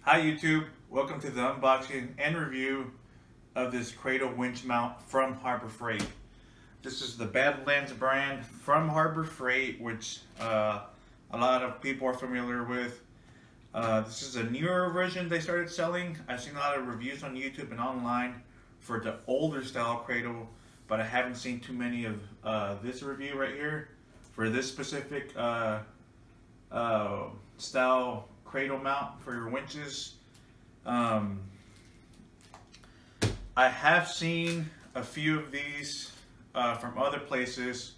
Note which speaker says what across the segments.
Speaker 1: Hi YouTube, welcome to the unboxing and review of this Cradle Winch mount from Harbor Freight. This is the Badland brand from Harbor Freight, which a lot of people are familiar with. This is a newer version they started selling. I've seen a lot of reviews on YouTube and online for the older style cradle, but I haven't seen too many of this review right here for this specific style cradle mount for your winches. I have seen a few of these from other places,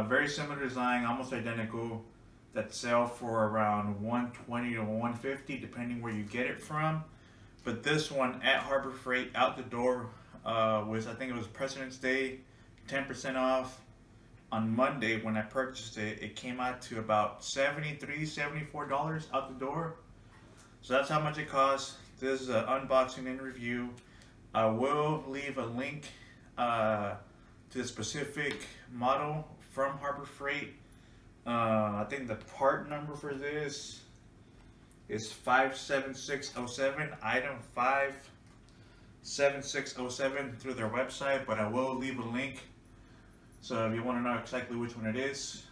Speaker 1: very similar design, almost identical, that sell for around $120 to $150 depending where you get it from. But this one at Harbor Freight out the door was, I think it was President's Day, 10% off. On Monday when I purchased it, it came out to about $73, $74 out the door. So that's how much it costs. This is an unboxing and review. I will leave a link to the specific model from Harbor Freight. I think the part number for this is 57607, item 57607 through their website, but I will leave a link. So if you want to know exactly which one it is,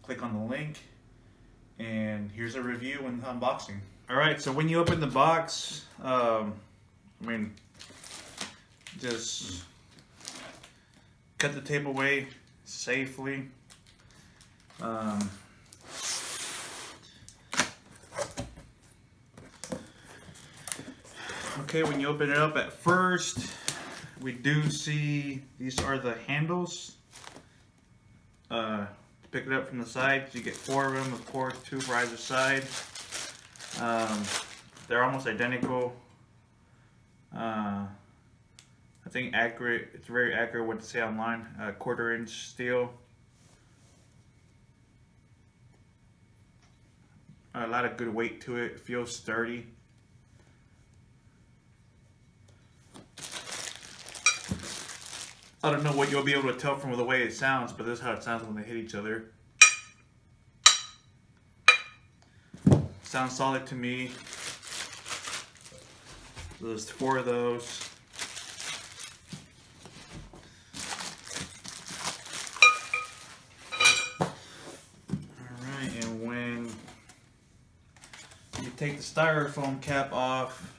Speaker 1: click on the link, and here's a review and unboxing. Alright, so when you open the box, just cut the tape away safely. Okay, when you open it up at first, we do see these are the handles. To pick it up from the sides, you get 4 of them, of course, 2 for either side. They're almost identical. I think accurate. It's very accurate what to say online. 1/4 inch steel. A lot of good weight to it. Feels sturdy. I don't know what you'll be able to tell from the way it sounds, but this is how it sounds when they hit each other. Sounds solid to me. So there's 4 of those. Alright, and when you take the styrofoam cap off,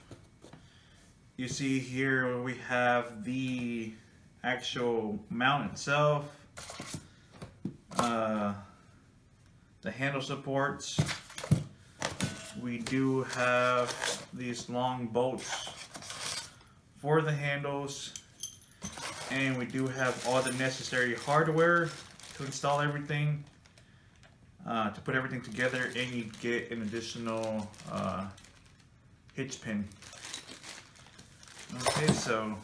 Speaker 1: you see here we have the actual mount itself, the handle supports. We do have these long bolts for the handles, and we do have all the necessary hardware to install everything, to put everything together, and you get an additional hitch pin. Okay, so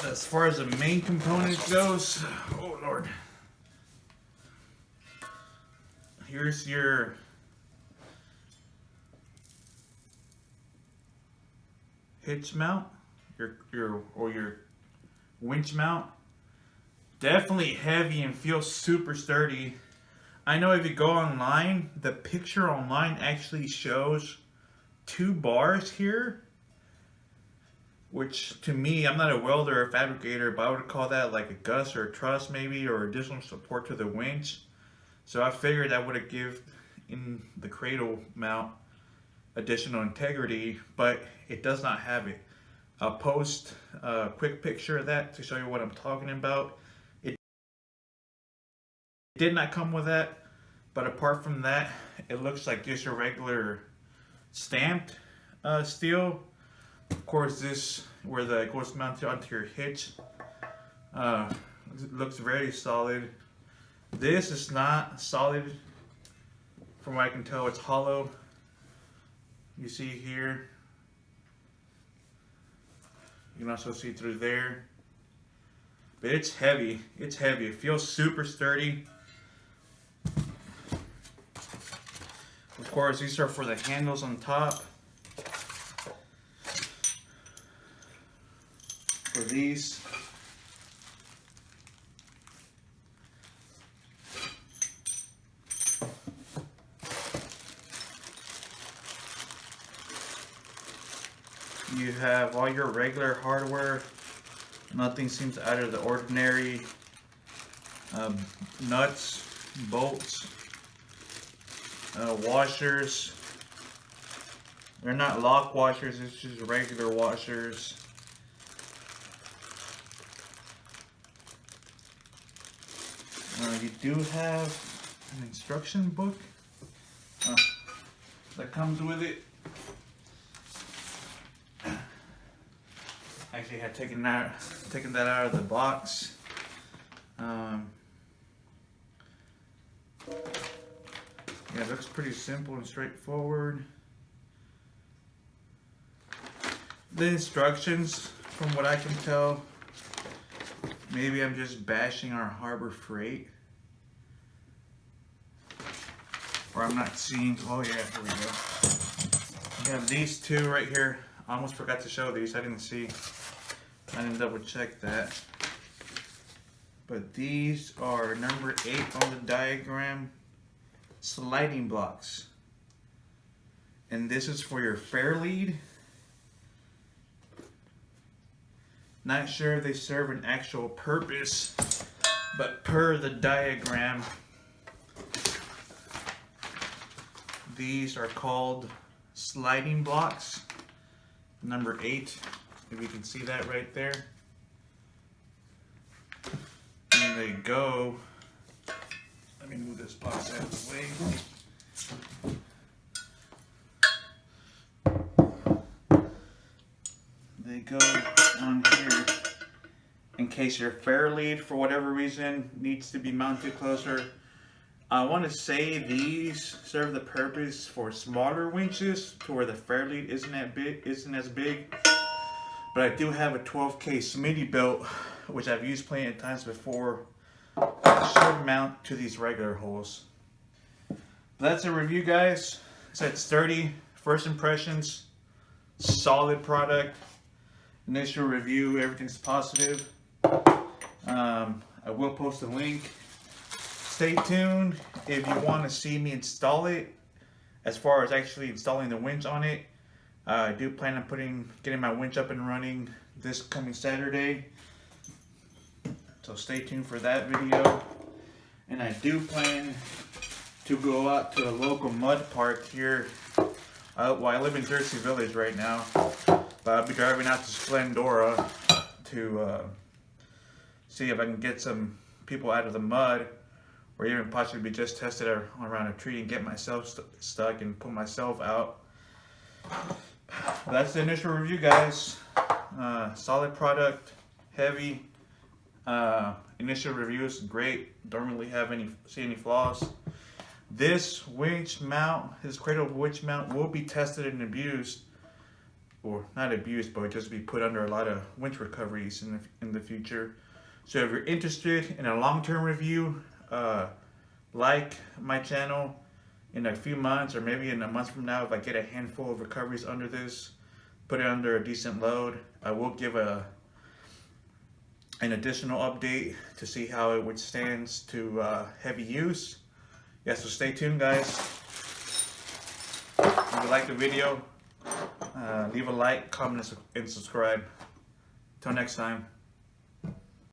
Speaker 1: as far as the main component goes, oh Lord, here's your hitch mount, your winch mount. Definitely heavy and feels super sturdy. I know if you go online, the picture online actually shows 2 bars here, which to me, I'm not a welder or fabricator, but I would call that like a guss or a truss maybe, or additional support to the winch. So I figured that would have given in the cradle mount additional integrity, but it does not have it. I'll post a quick picture of that to show you what I'm talking about. It did not come with that, but apart from that, it looks like just your regular stamped steel. Of course, this where it goes mounted onto your hitch looks very solid. This is not solid, from what I can tell. It's hollow. You see here. You can also see through there. But it's heavy. It's heavy. It feels super sturdy. Of course, these are for the handles on top. For these, You have all your regular hardware. Nothing seems out of the ordinary. Nuts, bolts, washers. They're not lock washers, it's just regular washers. You do have an instruction book that comes with it. Actually, I had taken that out of the box. Yeah, it looks pretty simple and straightforward. The instructions, from what I can tell, maybe I'm just bashing our Harbor Freight. Or I'm not seeing, oh yeah, here we go. We have these two right here. I almost forgot to show these, I didn't double check that. But these are number 8 on the diagram, sliding blocks. And this is for your fair lead. Not sure if they serve an actual purpose, but per the diagram, these are called sliding blocks. Number 8, if you can see that right there. And they go, let me move this box out of the way. They go on here in case your fair lead, for whatever reason, needs to be mounted closer. I want to say these serve the purpose for smaller winches to where the fair lead isn't as big. But I do have a 12K Smitty belt, which I've used plenty of times before. It should mount to these regular holes. But that's a review, guys. It's sturdy, first impressions, solid product. Initial review, everything's positive. I will post a link. Stay tuned if you want to see me install it. As far as actually installing the winch on it, I do plan on getting my winch up and running this coming Saturday. So stay tuned for that video. And I do plan to go out to the local mud park here. Well, I live in Jersey Village right now, but I'll be driving out to Splendora to see if I can get some people out of the mud, or even possibly just test it around a tree and get myself stuck and pull myself out. That's the initial review, guys. Solid product, heavy. Initial review is great. Don't really see any flaws. This winch mount, this Cradle Winch mount, will be tested and abused, or not abused, but just be put under a lot of winch recoveries in the future. So if you're interested in a long-term review, like my channel. In a few months, or maybe in a month from now, if I get a handful of recoveries under this, put it under a decent load, I will give an additional update to see how it withstands to heavy use. Yeah, so stay tuned, guys. If you like the video, leave a like, comment, and subscribe. Till next time.